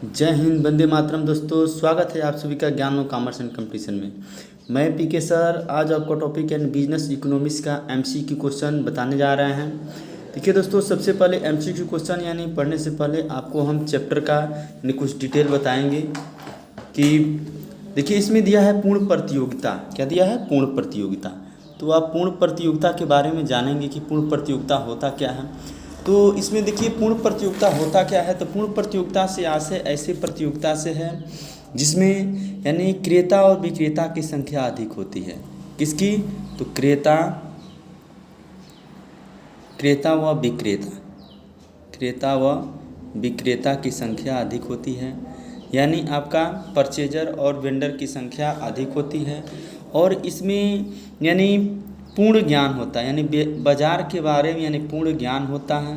जय हिंद, वंदे मातरम। दोस्तों, स्वागत है आप सभी का ज्ञान और कॉमर्स एंड कंपटीशन में। मैं पीके सर आज आपको टॉपिक यानी बिजनेस इकोनॉमिक्स का एमसीक्यू क्वेश्चन बताने जा रहे हैं। देखिए दोस्तों, सबसे पहले एमसीक्यू क्वेश्चन यानी पढ़ने से पहले आपको हम चैप्टर का यानी कुछ डिटेल बताएंगे कि देखिए इसमें दिया है पूर्ण प्रतियोगिता। क्या दिया है? पूर्ण प्रतियोगिता। तो आप पूर्ण प्रतियोगिता के बारे में जानेंगे कि पूर्ण प्रतियोगिता होता क्या है। तो इसमें देखिए पूर्ण प्रतियोगिता होता क्या है। तो पूर्ण प्रतियोगिता से आशय ऐसे प्रतियोगिता से है जिसमें यानी क्रेता और विक्रेता की संख्या अधिक होती है। किसकी? तो क्रेता व विक्रेता की संख्या अधिक होती है। यानी आपका परचेजर और वेंडर की संख्या अधिक होती है। और इसमें यानी पूर्ण ज्ञान होता है, यानी बाजार के बारे में यानी पूर्ण ज्ञान होता है।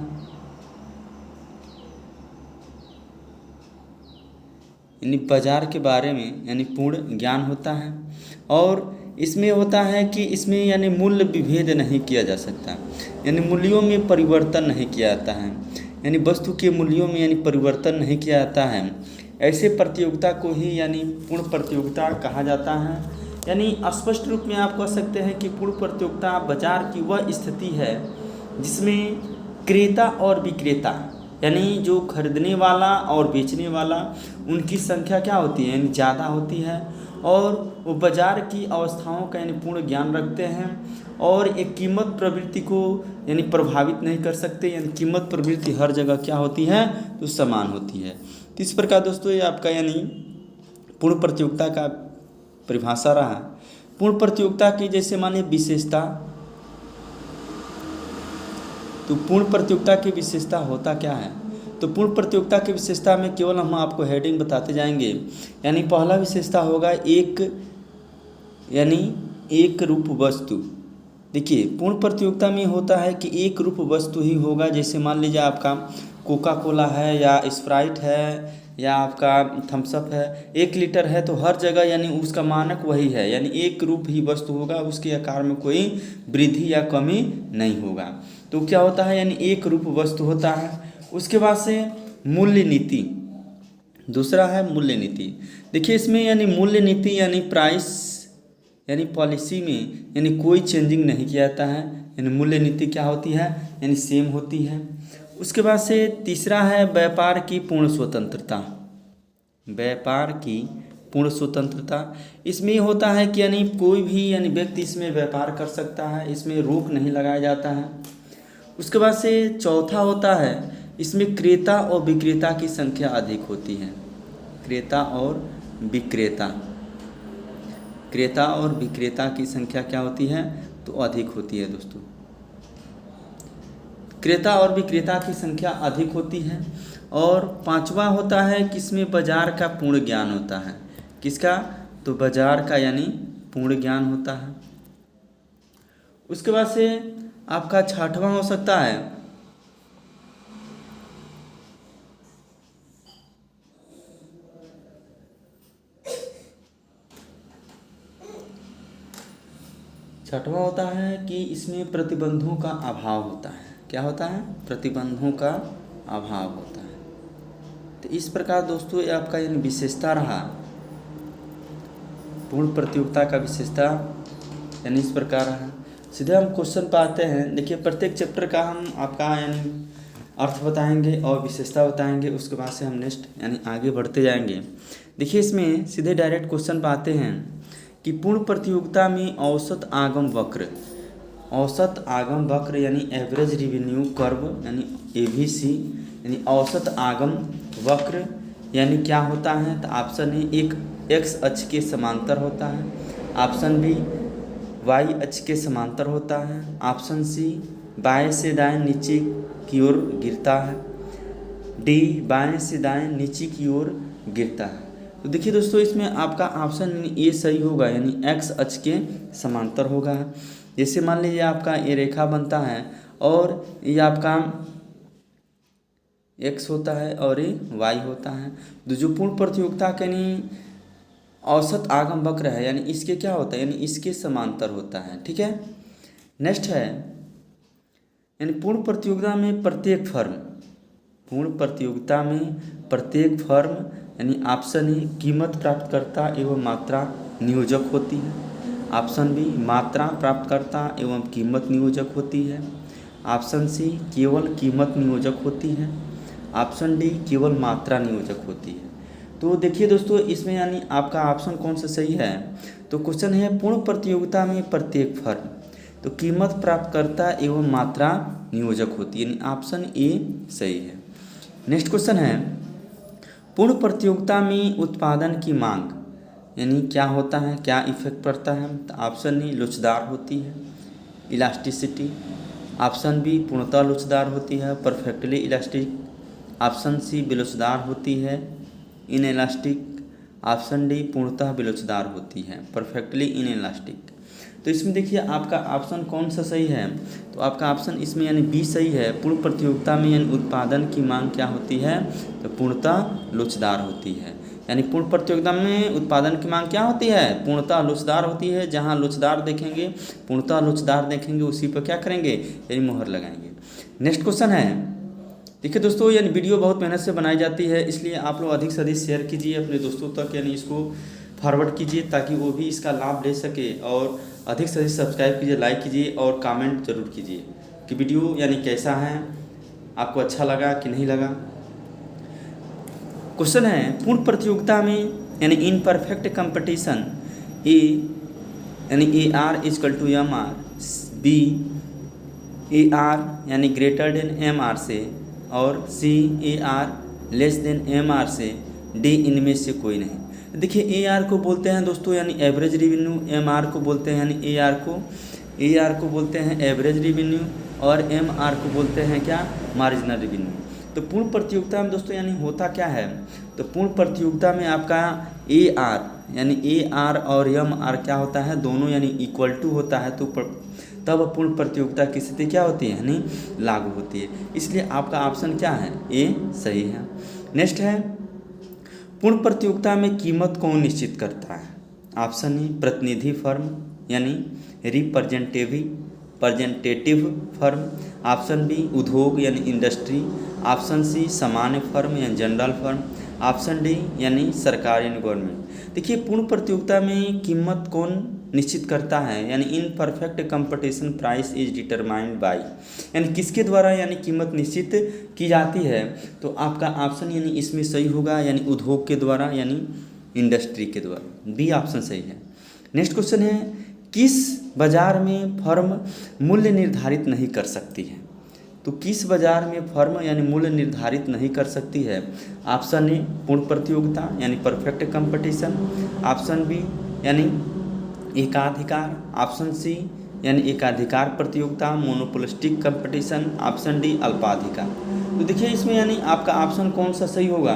यानी बाजार के बारे में यानी पूर्ण ज्ञान होता है। और इसमें होता है कि इसमें यानी मूल्य विभेद नहीं किया जा सकता, यानी मूल्यों में परिवर्तन नहीं किया जाता है, यानी वस्तु के मूल्यों में यानी परिवर्तन नहीं किया जाता है। ऐसे प्रतियोगिता को ही यानी पूर्ण प्रतियोगिता कहा जाता है। यानी स्पष्ट रूप में आप कह सकते हैं कि पूर्ण प्रतियोगिता बाजार की वह स्थिति है जिसमें क्रेता और विक्रेता यानी जो खरीदने वाला और बेचने वाला उनकी संख्या क्या होती है, यानी ज़्यादा होती है। और वो बाजार की अवस्थाओं का यानी पूर्ण ज्ञान रखते हैं और एक कीमत प्रवृत्ति को यानी प्रभावित नहीं कर सकते। यानी कीमत प्रवृत्ति हर जगह क्या होती है, तो समान होती है। तो इस प्रकार दोस्तों ये आपका यानी पूर्ण प्रतियोगिता का परिभाषा रहा। पूर्ण प्रतियोगिता की जैसे मानिए विशेषता, तो पूर्ण प्रतियोगिता की विशेषता होता क्या है। तो पूर्ण प्रतियोगिता की विशेषता में केवल हम आपको हेडिंग बताते जाएंगे। यानी पहला विशेषता होगा एक रूप वस्तु। देखिए पूर्ण प्रतियोगिता में होता है कि एक रूप वस्तु ही होगा। जैसे मान लीजिए आपका कोका कोला है या स्प्राइट है या आपका थम्सअप है, 1 लीटर है, तो हर जगह यानी उसका मानक वही है, यानी एक रूप ही वस्तु होगा, उसके आकार में कोई वृद्धि या कमी नहीं होगा। तो क्या होता है, यानी एक रूप वस्तु होता है। उसके बाद से मूल्य नीति, दूसरा है मूल्य नीति। देखिए इसमें यानी मूल्य नीति यानी प्राइस यानी पॉलिसी में यानी कोई चेंजिंग नहीं किया जाता है। यानी मूल्य नीति क्या होती है, यानी सेम होती है। उसके बाद से तीसरा है व्यापार की पूर्ण स्वतंत्रता। व्यापार की पूर्ण स्वतंत्रता इसमें होता है कि यानी कोई भी यानी व्यक्ति इसमें व्यापार कर सकता है, इसमें रोक नहीं लगाया जाता है। उसके बाद से चौथा होता है इसमें क्रेता और विक्रेता की संख्या अधिक होती है। क्रेता और विक्रेता की संख्या क्या होती है, तो अधिक होती है दोस्तों। क्रेता और विक्रेता की संख्या अधिक होती है। और पांचवा होता है कि इसमें बाजार का पूर्ण ज्ञान होता है। किसका? तो बाजार का यानी पूर्ण ज्ञान होता है। उसके बाद से आपका छठवां हो सकता है होता है कि इसमें प्रतिबंधों का अभाव होता है। क्या होता है? प्रतिबंधों का अभाव होता है। तो इस प्रकार दोस्तों ये आपका यानी विशेषता रहा। पूर्ण प्रतियोगिता का विशेषता यानी इस प्रकार रहा। सीधे हम क्वेश्चन पर आते हैं। देखिए प्रत्येक चैप्टर का हम आपका यानी अर्थ बताएंगे और विशेषता बताएंगे। उसके बाद से हम नेक्स्ट यानी आगे बढ़ते जाएंगे। देखिए इसमें सीधे डायरेक्ट क्वेश्चन पर आते हैं कि पूर्ण प्रतियोगिता में औसत आगम वक्र यानी एवरेज रेवेन्यू कर्व यानी एबीसी यानी औसत आगम वक्र यानी क्या होता है। तो ऑप्शन ए एक एक्स अक्ष के समांतर होता है, ऑप्शन बी वाई अक्ष के समांतर होता है, ऑप्शन सी बाएं से दाएं नीचे की ओर गिरता है, डी बाएं से दाएं नीचे की ओर गिरता है। तो देखिए दोस्तों इसमें आपका ऑप्शन ए सही होगा, यानी एक्स अक्ष के समांतर होगा। जैसे मान लीजिए आपका ये रेखा बनता है और ये आपका एक्स होता है और ये वाई होता है। तो जो पूर्ण प्रतियोगिता के यानी औसत आगम वक्र है यानी इसके क्या होता है, यानी इसके समांतर होता है। ठीक है। नेक्स्ट है यानी पूर्ण प्रतियोगिता में पूर्ण प्रतियोगिता में प्रत्येक फर्म यानी ऑप्शन ए कीमत प्राप्तकर्ता एवं मात्रा नियोजक होती है, ऑप्शन बी मात्रा प्राप्तकर्ता एवं कीमत नियोजक होती है, ऑप्शन सी केवल कीमत नियोजक होती है, ऑप्शन डी केवल मात्रा नियोजक होती है। तो देखिए दोस्तों, इसमें यानी आपका ऑप्शन कौन सा सही है। तो क्वेश्चन है पूर्ण प्रतियोगिता में प्रत्येक फर्म, तो कीमत प्राप्तकर्ता एवं मात्रा नियोजक होती है, यानी ऑप्शन ए सही है। नेक्स्ट क्वेश्चन है पूर्ण प्रतियोगिता में उत्पादन की मांग यानी क्या होता है, क्या इफेक्ट पड़ता है। तो ऑप्शन ए लोचदार होती है, इलास्टिसिटी, ऑप्शन बी पूर्णतः लोचदार होती है, परफेक्टली इलास्टिक, ऑप्शन सी बेलोचदार होती है, इनएलास्टिक, ऑप्शन डी पूर्णतः बेलोचदार होती है, परफेक्टली इनएलास्टिक। तो इसमें देखिए आपका ऑप्शन कौन सा सही है। तो आपका ऑप्शन इसमें यानी बी सही है। पूर्ण प्रतियोगिता में यानी उत्पादन की मांग क्या होती है, तो पूर्णतः लोचदार होती है। यानी पूर्ण प्रतियोगिता में उत्पादन की मांग क्या होती है, पूर्णतः लोचदार होती है। जहां लोचदार देखेंगे, पूर्णतः लोचदार देखेंगे, उसी पर क्या करेंगे, यानी मोहर लगाएंगे। नेक्स्ट क्वेश्चन है, देखिए दोस्तों, यानी वीडियो बहुत मेहनत से बनाई जाती है, इसलिए आप लोग अधिक से अधिक शेयर कीजिए अपने दोस्तों तक, यानी इसको फॉरवर्ड कीजिए ताकि वो भी इसका लाभ ले सके, और अधिक से अधिक सब्सक्राइब कीजिए, लाइक कीजिए और कमेंट जरूर कीजिए कि वीडियो यानी कैसा है, आपको अच्छा लगा कि नहीं लगा। क्वेश्चन है पूर्ण प्रतियोगिता में यानी इन परफेक्ट कंपटीशन ए यानी A R equal to M R, B A R यानी ग्रेटर देन एम आर से, और C A R less than M R से, डी इनमें से कोई नहीं। देखिए ए आर को बोलते हैं दोस्तों यानी एवरेज रेवेन्यू, एम आर को बोलते हैं यानी ए आर को बोलते हैं एवरेज रेवेन्यू, और एम आर को बोलते हैं क्या, मार्जिनल रेवेन्यू। तो पूर्ण प्रतियोगिता में दोस्तों यानी होता क्या है, तो पूर्ण प्रतियोगिता में आपका ए आर यानी ए आर और एम आर क्या होता है, दोनों यानी इक्वल टू होता है, तो तब पूर्ण प्रतियोगिता की स्थिति क्या होती है, यानी लागू होती है। इसलिए आपका ऑप्शन क्या है, ए सही है। नेक्स्ट है पूर्ण प्रतियोगिता में कीमत कौन निश्चित करता है। ऑप्शन ए प्रतिनिधि फर्म यानी रिप्रेजेंटेटिव फर्म, ऑप्शन बी उद्योग यानी इंडस्ट्री, ऑप्शन सी सामान्य फर्म यानी जनरल फर्म, ऑप्शन डी यानी सरकार यानी गवर्नमेंट। देखिए पूर्ण प्रतियोगिता में कीमत कौन निश्चित करता है, यानी in perfect competition price is determined by, यानी किसके द्वारा यानी कीमत निश्चित की जाती है। तो आपका ऑप्शन यानी इसमें सही होगा, यानी उद्योग के द्वारा यानी इंडस्ट्री के द्वारा, बी ऑप्शन सही है। नेक्स्ट क्वेश्चन है किस बाजार में फर्म मूल्य निर्धारित नहीं कर सकती है। तो किस बाजार में फर्म यानी मूल्य निर्धारित नहीं कर सकती है। ऑप्शन ए पूर्ण प्रतियोगिता यानी परफेक्ट कंपटीशन, ऑप्शन बी यानी एकाधिकार, ऑप्शन सी यानी एकाधिकार प्रतियोगिता मोनोपोलिस्टिक कंपटीशन, ऑप्शन डी अल्पाधिकार। तो देखिए इसमें यानी आपका ऑप्शन कौन सा सही होगा।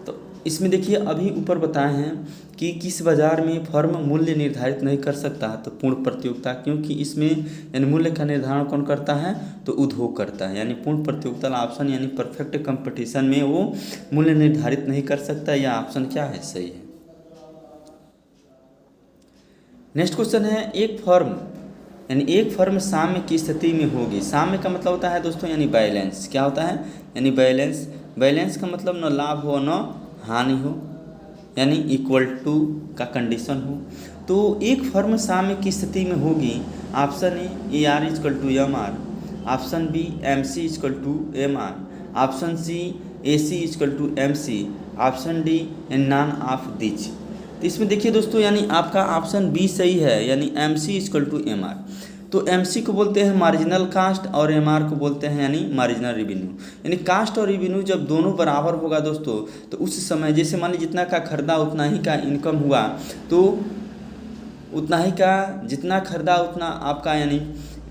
तो इसमें देखिए अभी ऊपर बताए हैं कि किस बाजार में फर्म मूल्य निर्धारित नहीं कर सकता, तो पूर्ण प्रतियोगिता, क्योंकि इसमें यानी मूल्य का निर्धारण कौन करता है, तो उद्योग करता है। यानी पूर्ण प्रतियोगिता ऑप्शन यानी परफेक्ट कंपटीशन में वो मूल्य निर्धारित नहीं कर सकता, यह ऑप्शन क्या है, सही है। नेक्स्ट क्वेश्चन है एक फर्म साम्य की स्थिति में होगी। साम्य का मतलब होता है दोस्तों यानी बैलेंस, क्या होता है, यानी बैलेंस का मतलब न लाभ हो न हानि हो, यानी इक्वल टू का कंडीशन हो। तो एक फर्म साम्य की स्थिति में होगी। Option A R equal to M R, option B M C is equal to M R, option C A C is equal to M C, option D none of these. तो इसमें देखिए दोस्तों यानी आपका ऑप्शन बी सही है, यानी M C is equal to M R. तो एम सी को बोलते हैं मार्जिनल कास्ट और एम आर को बोलते हैं यानी मार्जिनल रेवेन्यू। यानी कास्ट और रेवेन्यू जब दोनों बराबर होगा दोस्तों, तो उस समय जैसे मान लीजिए जितना का खरीदा उतना ही का इनकम हुआ, तो उतना ही का जितना खरीदा उतना आपका यानी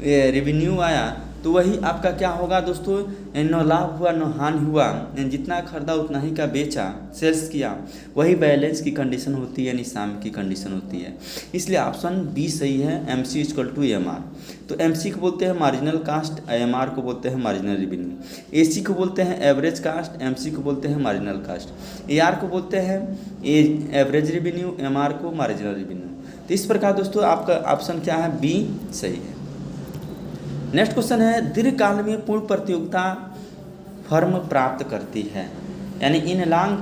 रेवेन्यू आया, तो वही आपका क्या होगा दोस्तों, न लाभ हुआ न हानि हुआ, जितना खरीदा उतना ही का बेचा, सेल्स किया, वही बैलेंस की कंडीशन होती है, यानी साम्य की कंडीशन होती है। इसलिए ऑप्शन बी सही है, M C is equal to M R. तो एम सी को बोलते हैं मार्जिनल कास्ट, एम आर को बोलते हैं मार्जिनल रेवेन्यू, ए सी को बोलते हैं एवरेज कास्ट, एम सी को बोलते हैं मार्जिनल कास्ट, ए आर को बोलते हैं एवरेज रेवेन्यू, एम आर को मार्जिनल रेवेन्यू। तो इस प्रकार दोस्तों आपका ऑप्शन क्या है, बी सही है। नेक्स्ट क्वेश्चन है दीर्घकाल में पूर्ण प्रतियोगिता फर्म प्राप्त करती है, यानी in long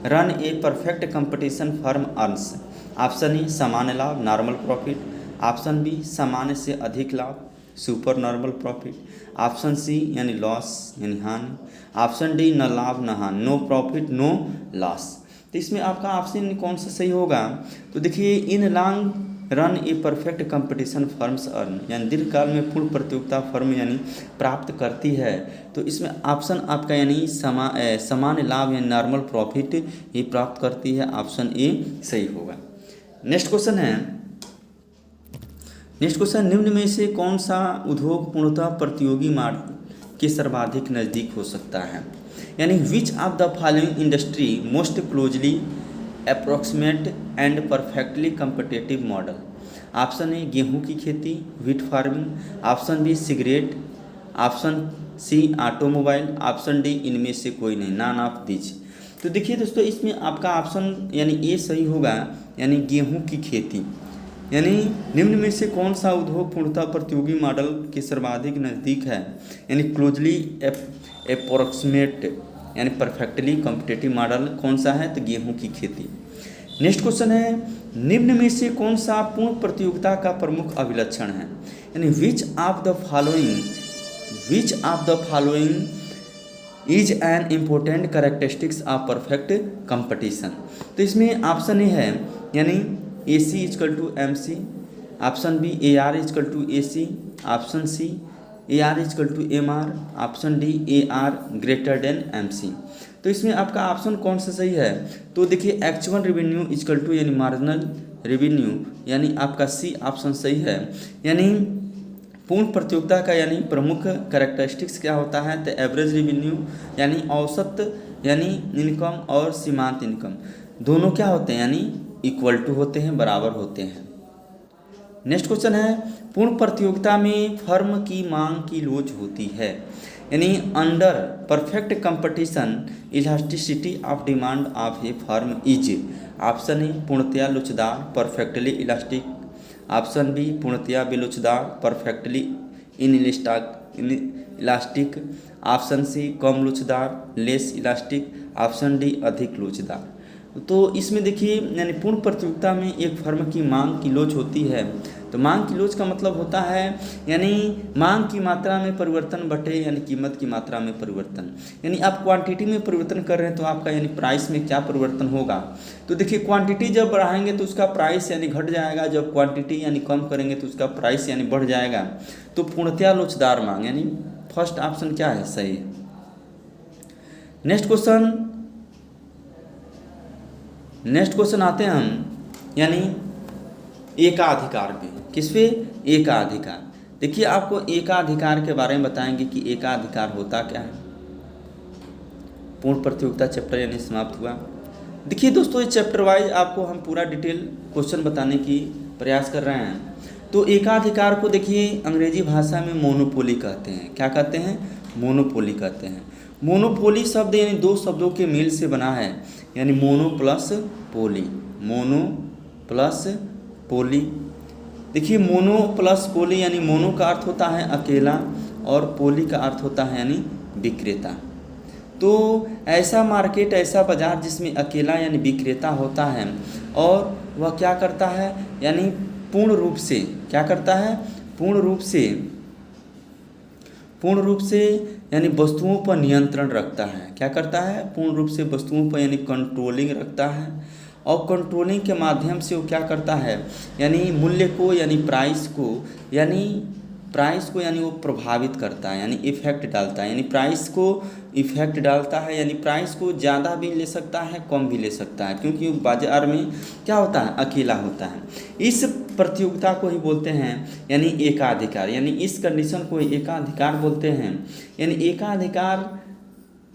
run a perfect competition firm earns. Option A सामान्य लाभ नॉर्मल प्रॉफिट, ऑप्शन बी सामान्य से अधिक लाभ super normal profit, option C यानी लॉस यानी हानि, ऑप्शन डी न लाभ न हानि नो प्रॉफिट नो लॉस। तो इसमें आपका ऑप्शन कौन सा सही होगा? तो देखिए in long run a perfect competition firms earn, यानी दीर्घकाल में पूर्ण प्रतियोगिता फर्म यानी प्राप्त करती है। तो इसमें ऑप्शन आपका यानी सामान्य लाभ यानी नॉर्मल प्रॉफिट ये प्राप्त करती है, ऑप्शन ए सही होगा। नेक्स्ट क्वेश्चन निम्न में से कौन सा उद्योग पूर्णतः प्रतियोगी मार्ग के सर्वाधिक नज़दीक हो सकता है? यानी which of the following industry most closely approximate and perfectly competitive model. Option A गेहूं की खेती wheat farming, option B cigarette, option C automobile, option D इनमें से कोई नहीं नॉन ऑफ दीज। तो देखिए दोस्तों इसमें आपका ऑप्शन यानी ए सही होगा, यानी गेहूं की खेती। यानी निम्न में से कौन सा उद्योग पूर्णतः प्रतियोगी मॉडल के सर्वाधिक नज़दीक है? यानी क्लोजली अप्रोक्सीमेट यानी परफेक्टली कॉम्पिटिटिव मॉडल कौन सा है? तो गेहूं की खेती। नेक्स्ट क्वेश्चन है निम्न में से कौन सा पूर्ण प्रतियोगिता का प्रमुख अभिलक्षण है? यानी which of the following is an important characteristics of perfect competition. तो इसमें ऑप्शन ए है यानी AC is equal to MC, option B AR is equal to AC, option C AR is equal to MR, option D AR greater than MC। तो इसमें आपका option कौन सा सही है? तो देखिए एक्चुअल रेवेन्यू इजकल टू यानी मार्जिनल रेवेन्यू, यानी आपका सी ऑप्शन सही है। यानी पूर्ण प्रतियोगिता का यानी प्रमुख कैरेक्टरिस्टिक्स क्या होता है? तो एवरेज रेवेन्यू यानी औसत यानी इनकम और सीमांत इनकम दोनों क्या होते हैं? यानी इक्वल टू होते हैं, बराबर होते हैं। नेक्स्ट क्वेश्चन है पूर्ण प्रतियोगिता में फर्म की मांग की लोच होती है, यानी under perfect competition elasticity of demand of A firm is. Option A पूर्णतया लोचदार परफेक्टली इलास्टिक, ऑप्शन बी पूर्णतया बेलोचदार परफेक्टली इलास्टिक, ऑप्शन सी कम लोचदार लेस इलास्टिक, ऑप्शन डी अधिक लोचदार। तो इसमें देखिए यानी पूर्ण प्रतियोगिता में एक फर्म की मांग की लोच होती है। तो मांग की लोच का मतलब होता है यानी मांग की मात्रा में परिवर्तन बटे यानी कीमत की मात्रा में परिवर्तन। यानी आप क्वांटिटी में परिवर्तन कर रहे हैं तो आपका यानी प्राइस में क्या परिवर्तन होगा? तो देखिए क्वांटिटी जब बढ़ाएंगे तो उसका प्राइस यानी घट जाएगा, जब क्वांटिटी यानी कम करेंगे तो उसका प्राइस यानी बढ़ जाएगा। तो पूर्णतया लोचदार मांग यानी फर्स्ट ऑप्शन क्या है? सही है। नेक्स्ट क्वेश्चन आते हैं हम यानी एकाधिकार पे। किस पे? एकाधिकार। देखिए आपको एकाधिकार के बारे में बताएंगे कि एकाधिकार होता क्या है। पूर्ण प्रतियोगिता चैप्टर यानी समाप्त हुआ। देखिए दोस्तों इस चैप्टर वाइज आपको हम पूरा डिटेल क्वेश्चन बताने की प्रयास कर रहे हैं। तो एकाधिकार को देखिए अंग्रेजी भाषा में मोनोपोली कहते हैं। क्या कहते हैं? मोनोपोली कहते हैं। मोनोपोली शब्द यानी दो शब्दों के मेल से बना है, यानी मोनो प्लस पोली। देखिए मोनो प्लस पोली यानी मोनो का अर्थ होता है अकेला और पोली का अर्थ होता है यानी विक्रेता। तो ऐसा मार्केट, ऐसा बाजार जिसमें अकेला यानी विक्रेता होता है और वह क्या करता है यानी पूर्ण रूप से क्या करता है? पूर्ण रूप से यानी वस्तुओं पर नियंत्रण रखता है। क्या करता है? पूर्ण रूप से वस्तुओं पर यानी कंट्रोलिंग रखता है और कंट्रोलिंग के माध्यम से वो क्या करता है यानी मूल्य को यानी प्राइस को यानी वो प्रभावित करता है यानी इफेक्ट डालता है, यानी प्राइस को इफेक्ट डालता है, यानी प्राइस को ज़्यादा भी ले सकता है कम भी ले सकता है, क्योंकि वो बाजार में क्या होता है? अकेला होता है। इस प्रतियोगिता को ही बोलते हैं यानी एकाधिकार, यानी इस कंडीशन को एकाधिकार बोलते हैं। यानी एकाधिकार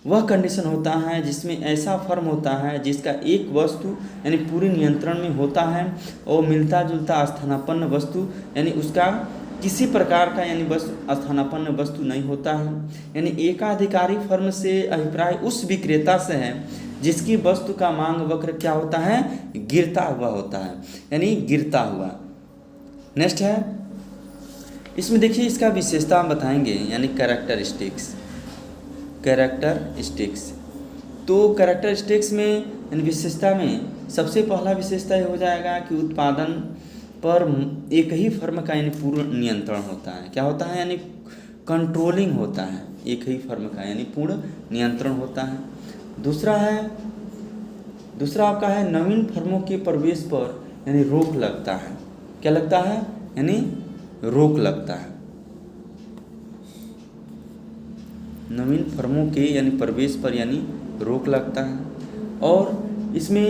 वह कंडीशन होता है जिसमें ऐसा फर्म होता है जिसका एक वस्तु यानी पूरी नियंत्रण में होता है और मिलता जुलता स्थानापन्न वस्तु यानी उसका किसी प्रकार का यानी बस स्थानापन्न वस्तु नहीं होता है। यानी एकाधिकारी फर्म से अभिप्राय उस विक्रेता से है जिसकी वस्तु का मांग वक्र क्या होता है? गिरता हुआ होता है, यानी गिरता हुआ। नेक्स्ट है इसमें देखिए इसका विशेषता हम बताएंगे यानी कैरेक्टरिस्टिक्स। कैरेक्टरिस्टिक्स। तो कैरेक्टरिस्टिक्स में यानी विशेषता में सबसे पहला विशेषता ये हो जाएगा कि उत्पादन पर एक ही फर्म का यानी पूर्ण नियंत्रण होता है। क्या होता है? यानी कंट्रोलिंग होता है, एक ही फर्म का यानी पूर्ण नियंत्रण होता है। दूसरा आपका है नवीन फर्मों के प्रवेश पर यानी रोक लगता है। क्या लगता है? यानी रोक लगता है। नवीन फर्मों के यानी प्रवेश पर यानी रोक लगता है। और इसमें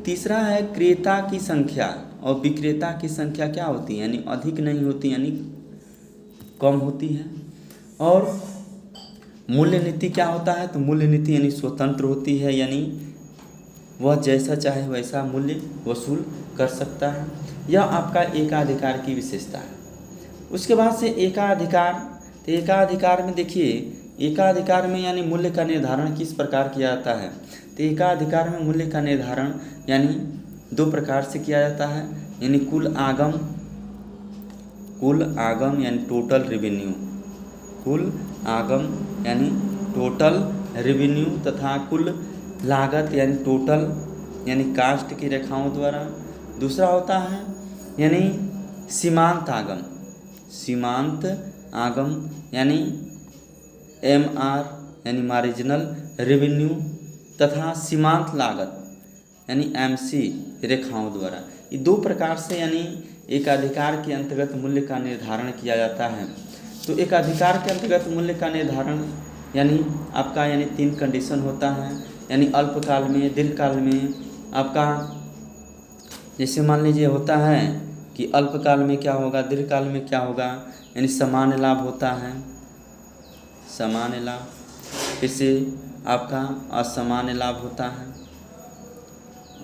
तीसरा है क्रेता की संख्या और विक्रेता की संख्या क्या होती है? यानी अधिक नहीं होती यानी कम होती है। और मूल्य नीति क्या होता है? तो मूल्य नीति यानी स्वतंत्र होती है, यानी वह जैसा चाहे वैसा मूल्य वसूल कर सकता है। यह आपका एकाधिकार की विशेषता है। उसके बाद से एकाधिकार, तो एकाधिकार में देखिए, एकाधिकार में यानी मूल्य का निर्धारण किस प्रकार किया जाता है? तो एकाधिकार में मूल्य का निर्धारण यानी दो प्रकार से किया जाता है, यानी कुल आगम यानी टोटल रेवेन्यू, कुल आगम यानी टोटल रेवेन्यू तथा कुल लागत यानी टोटल यानी कास्ट की रेखाओं द्वारा। दूसरा होता है यानी सीमांत आगम यानी MR यानी मार्जिनल रेवेन्यू तथा सीमांत लागत यानी MC रेखाओं द्वारा। ये दो प्रकार से यानी एकाधिकार के अंतर्गत मूल्य का निर्धारण किया जाता है। तो एकाधिकार के अंतर्गत मूल्य का निर्धारण यानी आपका यानी 3 कंडीशन होता है, यानी अल्पकाल में, दीर्घकाल में। आपका जैसे मान लीजिए होता है कि अल्पकाल में क्या होगा, दीर्घकाल में क्या होगा, यानी सामान्य लाभ होता है, सामान्य लाभ, फिर से आपका असामान्य लाभ होता है,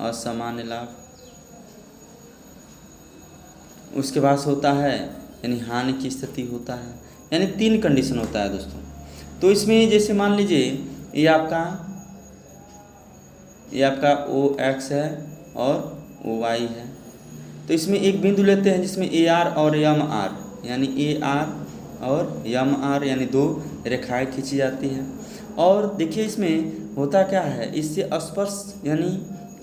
असामान्य लाभ। उसके बाद होता है यानी हानि की स्थिति होता है, यानी 3 कंडीशन होता है दोस्तों। तो इसमें जैसे मान लीजिए ये आपका OX है और OY है। तो इसमें एक बिंदु लेते हैं जिसमें AR और MR यानी AR और MR यानी 2 रेखाएं खींची जाती हैं। और देखिए इसमें होता क्या है, इससे स्पर्श यानी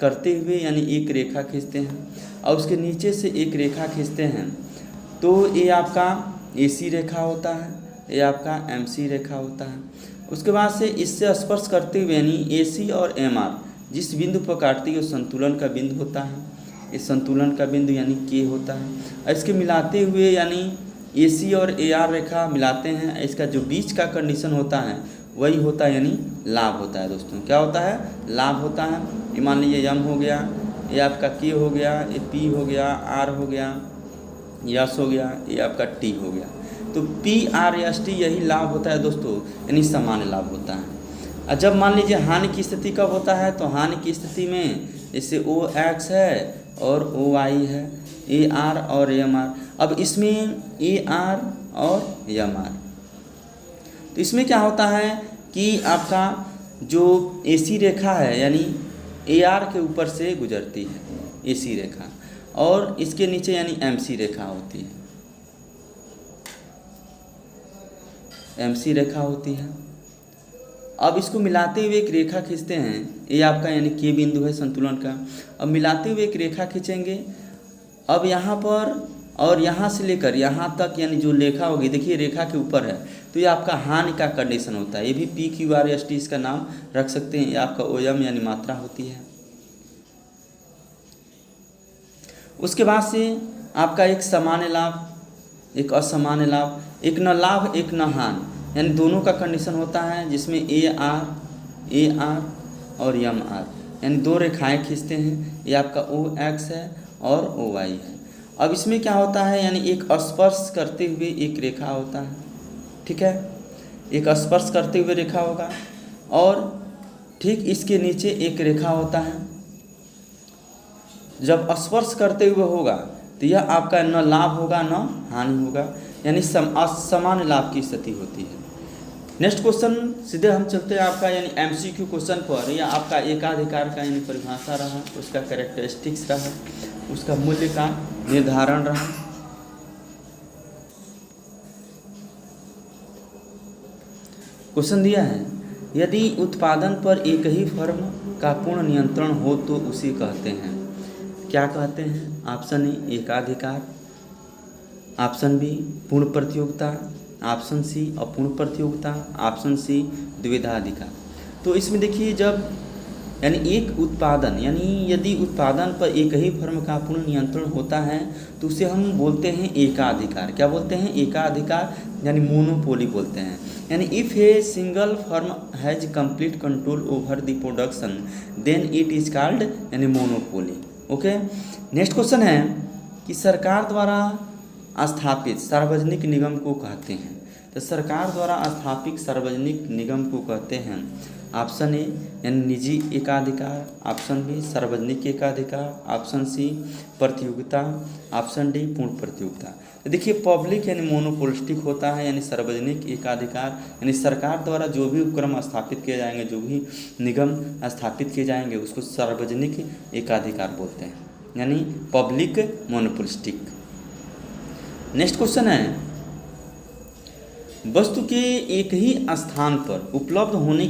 करते हुए यानी एक रेखा खींचते हैं और उसके नीचे से एक रेखा खींचते हैं, तो ये आपका AC रेखा होता है, ये आपका MC रेखा होता है। उसके बाद से इससे स्पर्श करते हुए यानी AC और MR जिस बिंदु पर काटती है वो संतुलन का बिंदु होता है, इस संतुलन का बिंदु यानी K होता है। और इसके मिलाते हुए यानी AC और AR रेखा मिलाते हैं, इसका जो बीच का कंडीशन होता है वही होता है यानी लाभ होता है दोस्तों। क्या होता है? लाभ होता है। ये मान लीजिए M हो गया, ये आपका K हो गया, ये P हो गया, R हो गया, यस हो गया, ये आपका T हो गया। तो PRST यही लाभ होता है दोस्तों, यानी सामान्य लाभ होता है। और जब मान लीजिए हानि की स्थिति कब होता है, तो हानि की स्थिति में जैसे OX है और OY है, AR और MR। अब इसमें AR और MR, तो इसमें क्या होता है कि आपका जो AC रेखा है यानी AR के ऊपर से गुजरती है AC रेखा, और इसके नीचे यानी MC रेखा होती है, MC रेखा होती है। अब इसको मिलाते हुए एक रेखा खींचते हैं, ये आपका यानी K बिंदु है संतुलन का। अब मिलाते हुए एक रेखा खींचेंगे, अब यहाँ पर और यहाँ से लेकर यहाँ तक यानी जो रेखा होगी, देखिए रेखा के ऊपर है, तो ये आपका हानि का कंडीशन होता है। ये भी PQRST इसका नाम रख सकते हैं। ये आपका OM यानी मात्रा होती है। उसके बाद से आपका एक सामान्य लाभ, एक असामान्य लाभ, एक न लाभ एक न हानि, यानी दोनों का कंडीशन होता है, जिसमें AR और MR यानी 2 रेखाएं खींचते हैं। ये आपका OX है और OY है। अब इसमें क्या होता है, यानी एक स्पर्श करते हुए एक रेखा होता है, ठीक है, एक स्पर्श करते हुए रेखा होगा और ठीक इसके नीचे एक रेखा होता है। जब स्पर्श करते हुए होगा तो यह आपका न लाभ होगा न हानि होगा, यानी असमान लाभ की स्थिति होती है। नेक्स्ट क्वेश्चन सीधे हम चलते हैं आपका यानी MCQ क्वेश्चन पर। या आपका एकाधिकार का यानी परिभाषा रहा, उसका कैरेक्टरिस्टिक्स रहा, उसका मूल्य का निर्धारण रहा। क्वेश्चन दिया है, यदि उत्पादन पर एक ही फर्म का पूर्ण नियंत्रण हो तो उसे कहते हैं, क्या कहते हैं? ऑप्शन ए एकाधिकार, ऑप्शन बी पूर्ण प्रतियोगिता, ऑप्शन सी अपूर्ण प्रतियोगिता, ऑप्शन सी द्विधाधिकार। तो इसमें देखिए, जब यानी एक उत्पादन यानी यदि उत्पादन पर एक ही फर्म का पूर्ण नियंत्रण होता है तो उसे हम बोलते हैं एकाधिकार। क्या बोलते हैं? एकाधिकार, यानी मोनोपोली बोलते हैं। यानी if a single firm has complete control over the production then it is called यानी मोनोपोली। ओके, नेक्स्ट क्वेश्चन है कि सरकार द्वारा स्थापित सार्वजनिक निगम को कहते हैं। तो सरकार द्वारा स्थापित सार्वजनिक निगम को कहते हैं, ऑप्शन ए यानी निजी एकाधिकार, ऑप्शन बी सार्वजनिक एकाधिकार, ऑप्शन सी प्रतियोगिता, ऑप्शन डी पूर्ण प्रतियोगिता। तो देखिए, पब्लिक यानी मोनोपोलिस्टिक होता है, यानी सार्वजनिक एकाधिकार यानी सरकार द्वारा जो भी उपक्रम स्थापित किए जाएंगे, जो भी निगम स्थापित किए जाएंगे उसको सार्वजनिक एकाधिकार बोलते हैं, यानी पब्लिक मोनोपोलिस्टिक। नेक्स्ट क्वेश्चन है, वस्तु के एक ही स्थान पर उपलब्ध होने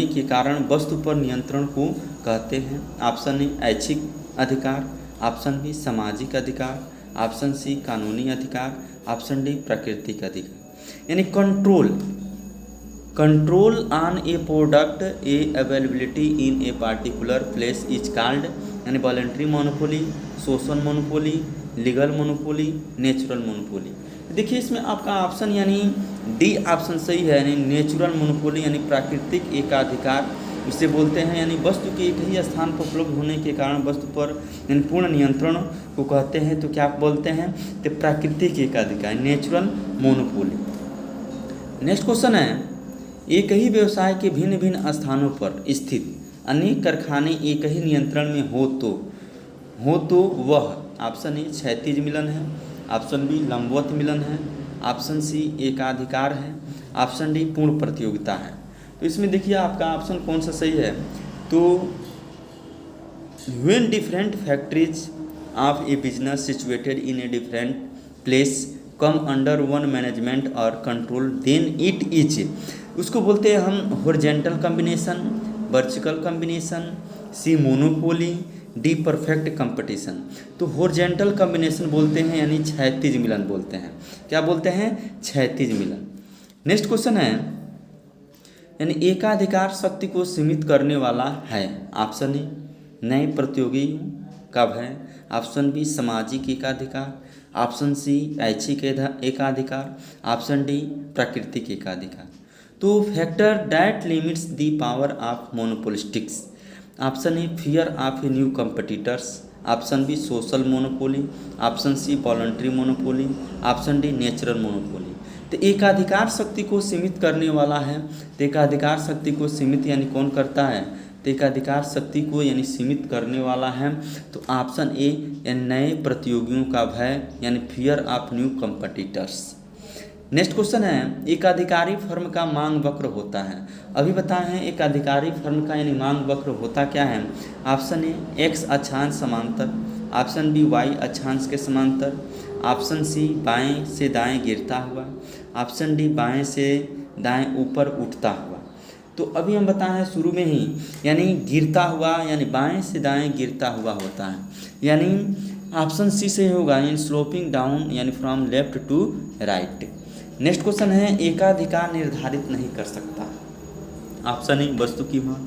के कारण वस्तु पर नियंत्रण को कहते हैं। ऑप्शन ए ऐच्छिक अधिकार, ऑप्शन बी सामाजिक अधिकार, ऑप्शन सी कानूनी अधिकार, ऑप्शन डी प्राकृतिक अधिकार। यानी control on a product a availability in a particular place is called यानी voluntary monopoly, social monopoly, legal monopoly, natural monopoly. देखिए, इसमें आपका ऑप्शन यानी डी ऑप्शन सही है, यानी नेचुरल मोनोपोली यानी प्राकृतिक एकाधिकार इसे बोलते हैं। यानी वस्तु के एक ही स्थान पर उपलब्ध होने के कारण वस्तु पर यानी पूर्ण नियंत्रण को कहते हैं। तो क्या बोलते हैं? तो प्राकृतिक एकाधिकार, नेचुरल मोनोपोली। नेक्स्ट क्वेश्चन है, एक ही व्यवसाय के भिन्न भिन्न स्थानों पर स्थित अनेक कारखाने एक ही नियंत्रण में हो तो वह, ऑप्शन ए क्षैतिज मिलन है, ऑप्शन बी लंबवत मिलन है, ऑप्शन सी एकाधिकार है, ऑप्शन डी पूर्ण प्रतियोगिता है। तो इसमें देखिए आपका ऑप्शन कौन सा सही है? तो when different factories of A business situated in a different place come under one management और कंट्रोल देन इट इज, उसको बोलते हैं हम हॉरिजॉन्टल कॉम्बिनेशन, वर्टिकल कॉम्बिनेशन, सी मोनोपोली, डी परफेक्ट कंपटीशन। तो हॉरिजॉन्टल कॉम्बिनेशन बोलते हैं, यानी क्षैतिज मिलन बोलते हैं। क्या बोलते हैं? क्षैतिज मिलन। नेक्स्ट क्वेश्चन है, यानी एकाधिकार शक्ति को सीमित करने वाला है। ऑप्शन ए नए प्रतियोगियों का भय, ऑप्शन बी सामाजिक एकाधिकार, ऑप्शन सी ऐच्छिक एकाधिकार, ऑप्शन डी प्राकृतिक एकाधिकार। तो factor that limits the power of monopolistics, option A fear of a new competitors, option B social monopoly, option C voluntary monopoly, option D natural monopoly. तो एकाधिकार शक्ति को सीमित करने वाला है। तो एकाधिकार शक्ति को सीमित यानी कौन करता है? तो एकाधिकार शक्ति को यानी सीमित करने वाला है। तो ऑप्शन ए यानी नए प्रतियोगियों का भय यानी fear of new competitors. Next question है, एकाधिकारी फर्म का मांग वक्र होता है। अभी बताए हैं एकाधिकारी फर्म का यानी मांग वक्र होता क्या है? ऑप्शन ए एक्स अक्षांश समांतर, ऑप्शन बी वाई अक्षांश के समांतर, ऑप्शन सी बाएं से दाएं गिरता हुआ, ऑप्शन डी बाएं से दाएं ऊपर उठता हुआ। तो अभी हम बताए हैं शुरू में ही, यानी गिरता हुआ यानी बाएं से दाएं गिरता हुआ होता है, यानी ऑप्शन सी से होगा, यानी स्लोपिंग डाउन यानी from left to right. Next question है, एकाधिकार निर्धारित नहीं कर सकता। ऑप्शन ए वस्तु की मांग,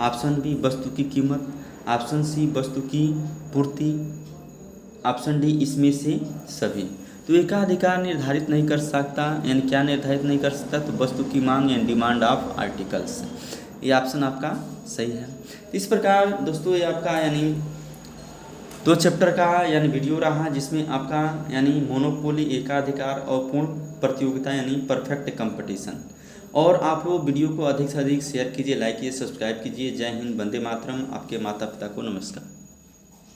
ऑप्शन बी वस्तु की कीमत, ऑप्शन सी वस्तु की पूर्ति, ऑप्शन डी इसमें से सभी। तो एकाधिकार निर्धारित नहीं कर सकता, यानी क्या निर्धारित नहीं कर सकता? तो वस्तु की मांग यानी डिमांड ऑफ आर्टिकल्स। ये ऑप्शन आपका सही है। इस प्रकार दोस्तों ये आपका यानी 2 चैप्टर का यानी वीडियो रहा, जिसमें आपका यानी मोनोपोली, एकाधिकार और पूर्ण प्रतियोगिता यानी परफेक्ट कंपटीशन। और आप लोग वीडियो को अधिक से अधिक शेयर कीजिए, लाइक कीजिए, सब्सक्राइब कीजिए। जय हिंद, वंदे मातरम। आपके माता पिता को नमस्कार।